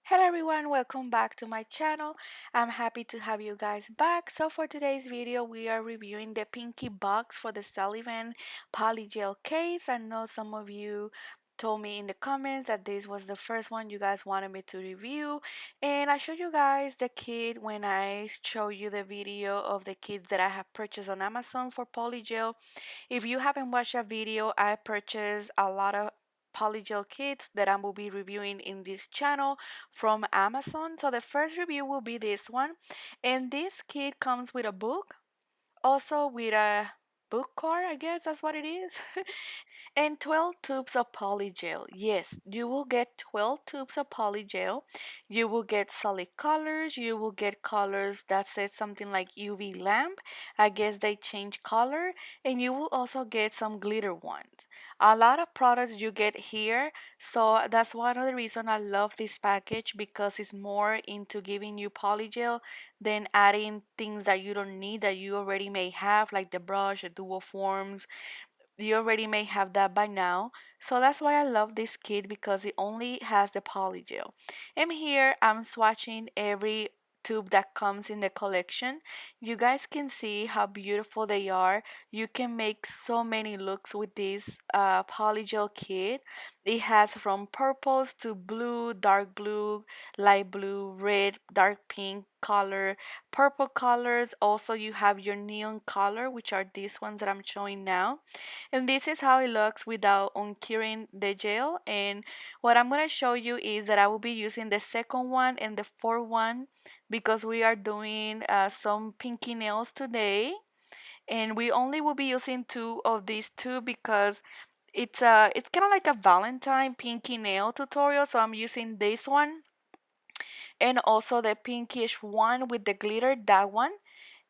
Hello everyone, welcome back to my channel. I'm happy to have you guys back. So for today's video, we are reviewing the Pinky box for the Savilan PolyGel case. I know some of you told me in the comments that this was the first one you guys wanted me to review, and I showed you guys the kit when I show you the video of the kits that I have purchased on Amazon for PolyGel. If you haven't watched that video, I purchased a lot of polygel kits that I will be reviewing in this channel from Amazon. So the first review will be this one. And this kit comes with a book, also with a book card, I guess that's what it is. And 12 tubes of polygel. Yes, you will get 12 tubes of polygel. You will get solid colors. You will get colors that said something like UV lamp. I guess they change color. And you will also get some glitter ones. A lot of products you get here. So that's one of the reasons I love this package, because it's more into giving you polygel than adding things that you don't need that you already may have, like the brush, the dual forms. You already may have that by now. So that's why I love this kit, because it only has the polygel. And here I'm swatching every tube that comes in the collection. You guys can see how beautiful they are. You can make so many looks with this polygel kit. It has from purples to blue, dark blue, light blue, red, dark pink color, purple colors. Also you have your neon color, which are these ones that I'm showing now. And this is how it looks without uncuring the gel. And what I'm going to show you is that I will be using the second one and the fourth one, because we are doing some pinky nails today. And we only will be using two of these two, because it's kind of like a Valentine pinky nail tutorial. So I'm using this one and also the pinkish one with the glitter, that one.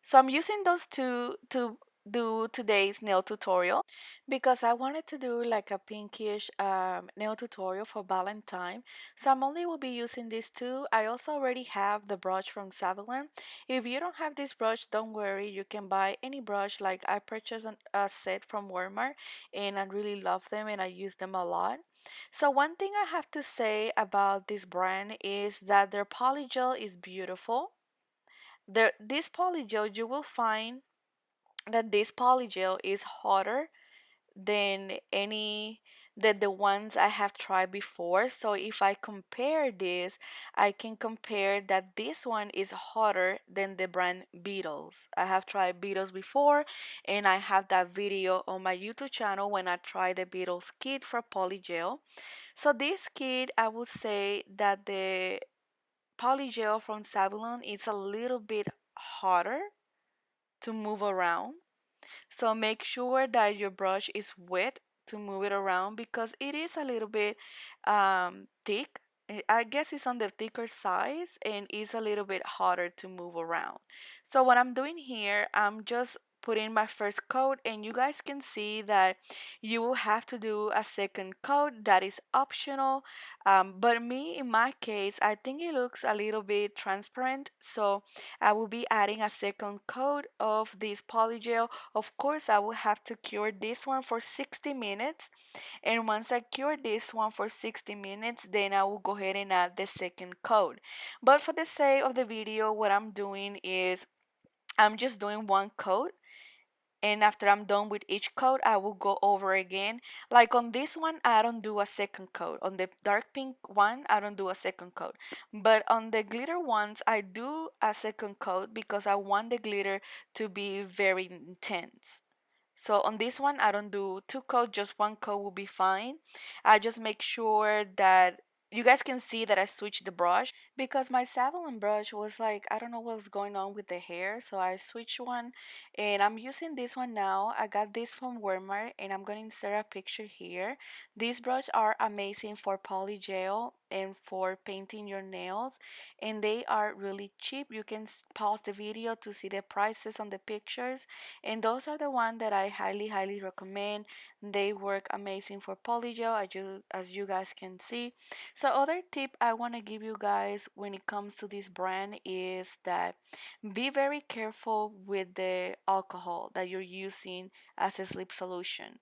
So I'm using those two to do today's nail tutorial, because I wanted to do like a pinkish nail tutorial for Valentine. So I'm only will be using these two. I also already have the brush from Savilan. If you don't have this brush, don't worry. You can buy any brush. Like I purchased a set from Walmart, and I really love them and I use them a lot. So one thing I have to say about this brand is that their polygel is beautiful. This polygel, you will find that this polygel is hotter than any than the ones I have tried before. So if I compare this, I can compare that this one is hotter than the brand Beatles. I have tried Beatles before, and I have that video on my YouTube channel when I tried the Beatles kit for polygel. So this kit, I would say that the polygel from Savilon is a little bit hotter to move around. So make sure that your brush is wet to move it around, because it is a little bit thick. I guess it's on the thicker size, and it's a little bit harder to move around. So what I'm doing here, I'm just putting my first coat, and you guys can see that you will have to do a second coat. That is optional. But me, in my case, I think it looks a little bit transparent. So I will be adding a second coat of this polygel. Of course, I will have to cure this one for 60 minutes. And once I cure this one for 60 minutes, then I will go ahead and add the second coat. But for the sake of the video, what I'm doing is I'm just doing one coat, and after I'm done with each coat, I will go over again. Like on this one, I don't do a second coat. On the dark pink one, I don't do a second coat. But on the glitter ones, I do a second coat, because I want the glitter to be very intense. So on this one, I don't do two coats, just one coat will be fine. I just make sure that you guys can see that I switched the brush, because my Savilan brush was like, I don't know what was going on with the hair. So I switched one, and I'm using this one now. I got this from Walmart, and I'm going to insert a picture here. These brushes are amazing for polygel and for painting your nails, and they are really cheap. You can pause the video to see the prices on the pictures, and those are the ones that I highly recommend. They work amazing for polygel, as you guys can see. So other tip I want to give you guys when it comes to this brand is that be very careful with the alcohol that you're using as a sleep solution.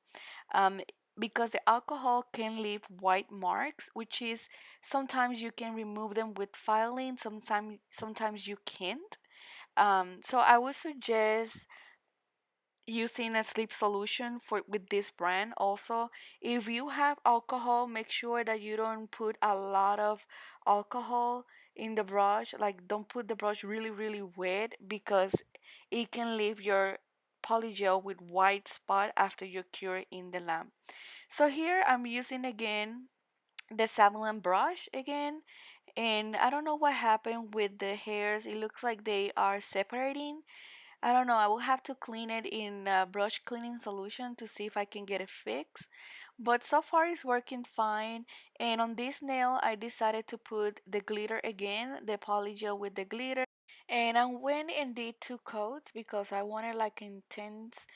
Um, because the alcohol can leave white marks, which is sometimes you can remove them with filing, sometimes you can't. So I would suggest using a sleep solution for with this brand. Also, if you have alcohol, make sure that you don't put a lot of alcohol in the brush. Like, don't put the brush really wet, because it can leave your polygel with white spot after you cure in the lamp. So here I'm using again the Savilan brush again, and I don't know what happened with the hairs. It looks like they are separating. I don't know. I will have to clean it in a brush cleaning solution to see if I can get it fixed. But so far it's working fine. And on this nail, I decided to put the glitter again, the polygel with the glitter. And I went and did two coats because I wanted like intense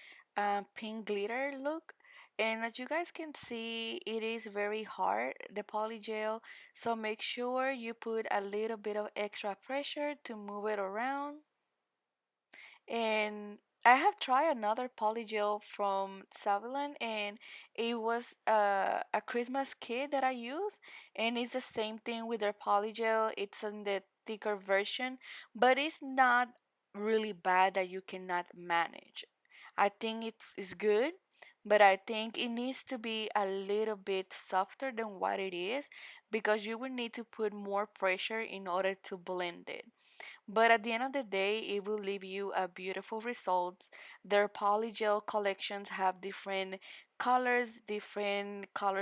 pink glitter look. And as you guys can see, it is very hard, the polygel. So make sure you put a little bit of extra pressure to move it around. And I have tried another polygel from Savilan, and it was a Christmas kit that I use, and it's the same thing with their polygel. It's in the thicker version, but it's not really bad that you cannot manage. I think it's good, but I think it needs to be a little bit softer than what it is, because you will need to put more pressure in order to blend it. But at the end of the day, it will leave you a beautiful result. Their polygel collections have different colors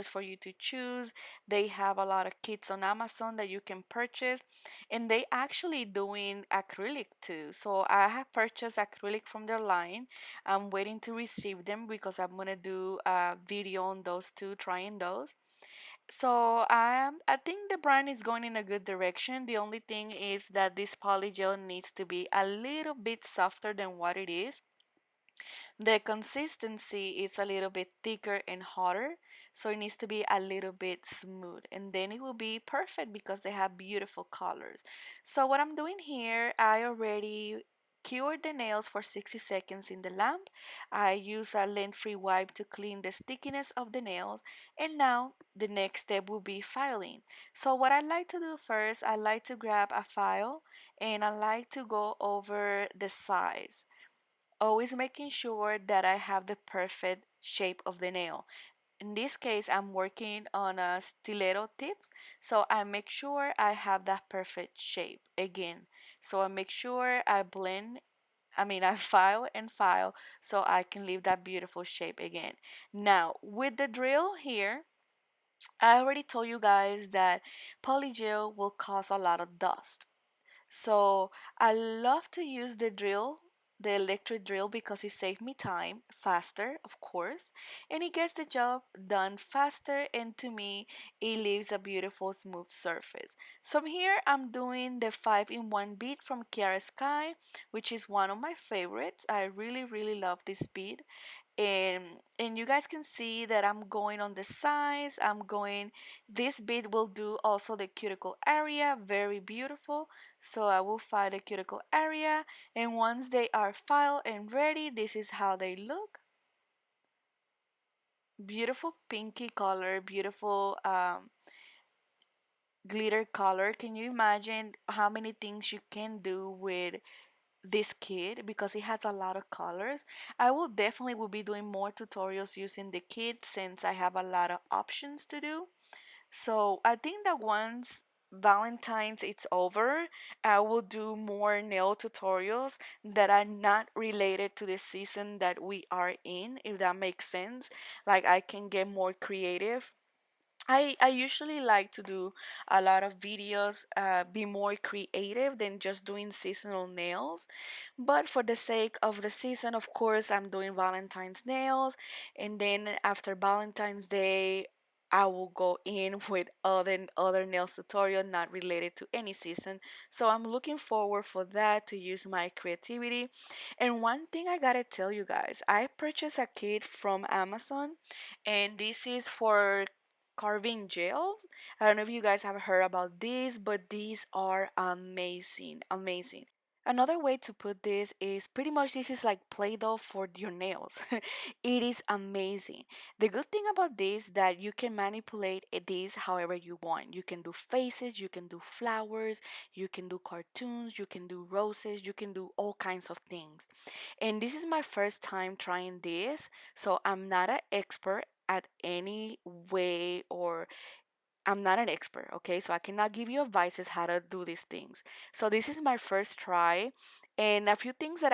for you to choose. They have a lot of kits on Amazon that you can purchase, and they actually doing acrylic too. So I have purchased acrylic from their line. I'm waiting to receive them because I'm gonna do a video on those two, trying those. So I think the brand is going in a good direction. The only thing is that this polygel needs to be a little bit softer than what it is. The consistency is a little bit thicker and hotter, so it needs to be a little bit smooth, and then it will be perfect because they have beautiful colors. So what I'm doing here, I already cured the nails for 60 seconds in the lamp. I use a lint-free wipe to clean the stickiness of the nails, and now the next step will be filing. So what I like to do first, I like to grab a file and I like to go over the size, always making sure that I have the perfect shape of the nail. In this case, I'm working on a stiletto tips, so I make sure I have that perfect shape again. So I make sure I file and file so I can leave that beautiful shape again. Now, with the drill here, I already told you guys that polygel will cause a lot of dust. So I love to use the drill, the electric drill, because it saves me time, faster, of course, and it gets the job done faster. And to me, it leaves a beautiful smooth surface. So here I'm doing the 5-in-1 bead from Kiara Sky, which is one of my favorites. I really love this bead, and you guys can see that I'm going on the sides. I'm going, this bead will do also the cuticle area, very beautiful. So I will file the cuticle area, and once they are filed and ready, this is how they look. Beautiful pinky color, beautiful glitter color. Can you imagine how many things you can do with this kit, because it has a lot of colors? I will definitely will be doing more tutorials using the kit since I have a lot of options to do. So I think that once Valentine's it's over, I will do more nail tutorials that are not related to the season that we are in, if that makes sense. Like, I can get more creative. I usually like to do a lot of videos, be more creative than just doing seasonal nails. But for the sake of the season, of course, I'm doing Valentine's nails. And then after Valentine's Day, I will go in with other nails tutorial not related to any season. So I'm looking forward for that, to use my creativity. And one thing I gotta tell you guys, I purchased a kit from Amazon, and this is for carving gels. I don't know if you guys have heard about these, but these are amazing, amazing. Another way to put this is pretty much this is like Play-Doh for your nails. It is amazing. The good thing about this that you can manipulate this however you want. You can do faces, you can do flowers, you can do cartoons, you can do roses, you can do all kinds of things. And this is my first time trying this, so I'm not an expert at any way or I'm not an expert, okay? So I cannot give you advices how to do these things. So this is my first try, and a few things that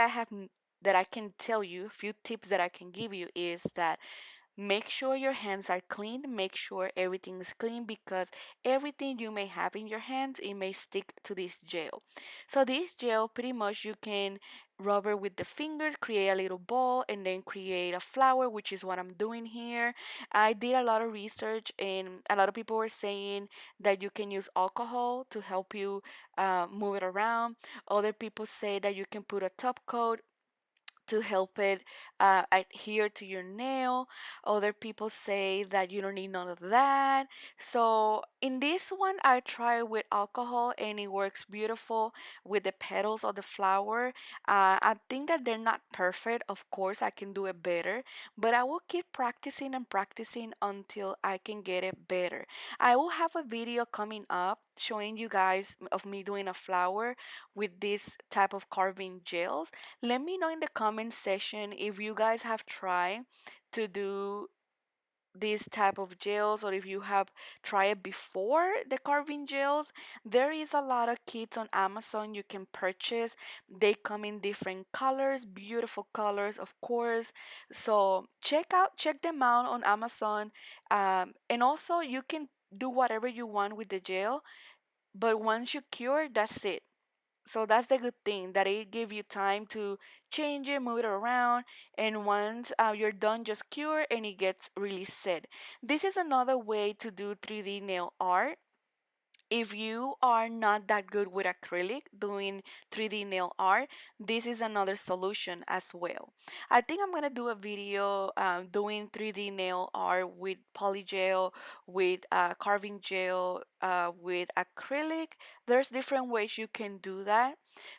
that I can tell you, a few tips that I can give you is that make sure your hands are clean. Make sure everything is clean because everything you may have in your hands, it may stick to this gel. So this gel, pretty much you can rub it with the fingers, create a little ball, and then create a flower, which is what I'm doing here. I did a lot of research, and a lot of people were saying that you can use alcohol to help you move it around. Other people say that you can put a top coat to help it adhere to your nail. Other people say that you don't need none of that. So in this one, I try with alcohol and it works beautiful with the petals of the flower. I think that they're not perfect. Of course, I can do it better, but I will keep practicing and practicing until I can get it better. I will have a video coming up showing you guys of me doing a flower with this type of carving gels. Let me know in the comment section if you guys have tried to do these type of gels or if you have tried before the carving gels. There is a lot of kits on Amazon you can purchase. They come in different colors, beautiful colors, of course. So check them out on Amazon. And also you can do whatever you want with the gel, but once you cure, that's it. So that's the good thing that it give you time to change it, move it around, and once you're done, just cure and it gets really set. This is another way to do 3D nail art. If you are not that good with acrylic doing 3D nail art, this is another solution as well. I think I'm gonna do a video doing 3D nail art with polygel, with carving gel, with acrylic. There's different ways you can do that.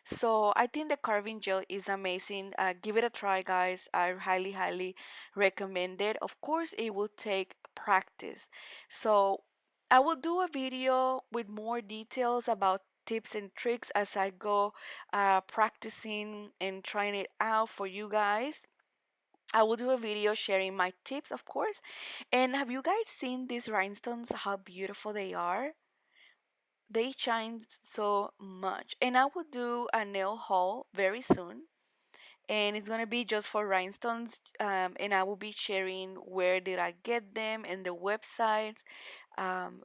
So I think the carving gel is amazing. Give it a try, guys. I highly, highly recommend it. Of course, it will take practice. So I will do a video with more details about tips and tricks as I go practicing and trying it out for you guys. I will do a video sharing my tips, of course. And have you guys seen these rhinestones? How beautiful they are. They shine so much. And I will do a nail haul very soon. And it's gonna be just for rhinestones. And I will be sharing where did I get them and the websites.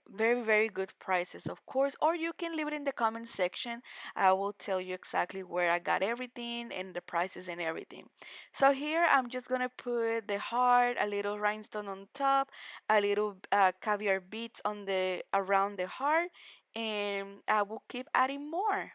Very, very good prices, of course. Or you can leave it in the comment section. I will tell you exactly where I got everything and the prices and everything. So here I'm just gonna put the heart, a little rhinestone on top, a little caviar beads on the around the heart, and I will keep adding more.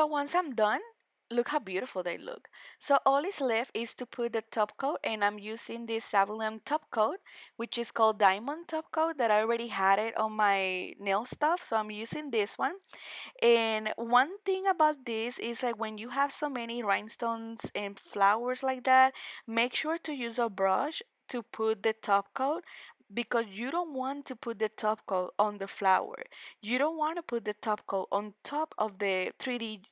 So once I'm done, look how beautiful they look. So all is left is to put the top coat, and I'm using this Savilan top coat, which is called Diamond Top Coat, that I already had it on my nail stuff. So I'm using this one. And one thing about this is like when you have so many rhinestones and flowers like that, make sure to use a brush to put the top coat, because you don't want to put the top coat on the flower. You don't want to put the top coat on top of the 3D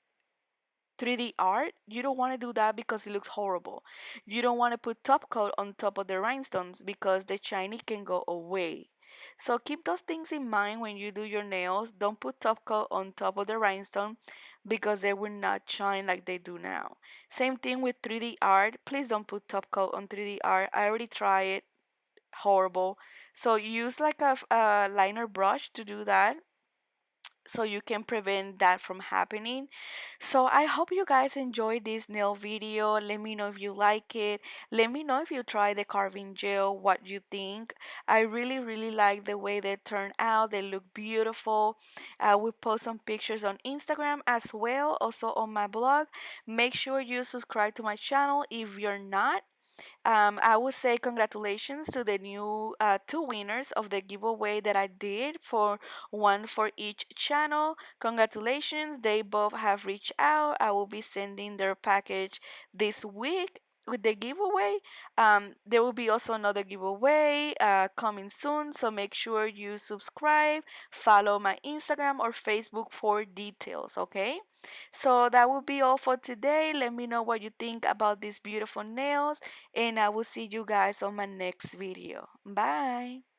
art. You don't want to do that because it looks horrible. You don't want to put top coat on top of the rhinestones because the shiny can go away. So keep those things in mind when you do your nails. Don't put top coat on top of the rhinestone because they will not shine like they do now. Same thing with 3D art. Please don't put top coat on 3D art. I already tried it. Horrible. So use like a liner brush to do that, so you can prevent that from happening. So I hope you guys enjoyed this nail video. Let me know if you like it. Let me know if you try the carving gel, what you think. I really like the way they turn out. They look beautiful. I will post some pictures on Instagram as well, also on my blog. Make sure you subscribe to my channel if you're not. I would say congratulations to the new two winners of the giveaway that I did, for one for each channel. Congratulations, they both have reached out. I will be sending their package this week with the giveaway. There will be also another giveaway coming soon, so make sure you subscribe, follow my Instagram or Facebook for details, okay? So that will be all for today. Let me know what you think about these beautiful nails, and I will see you guys on my next video. Bye.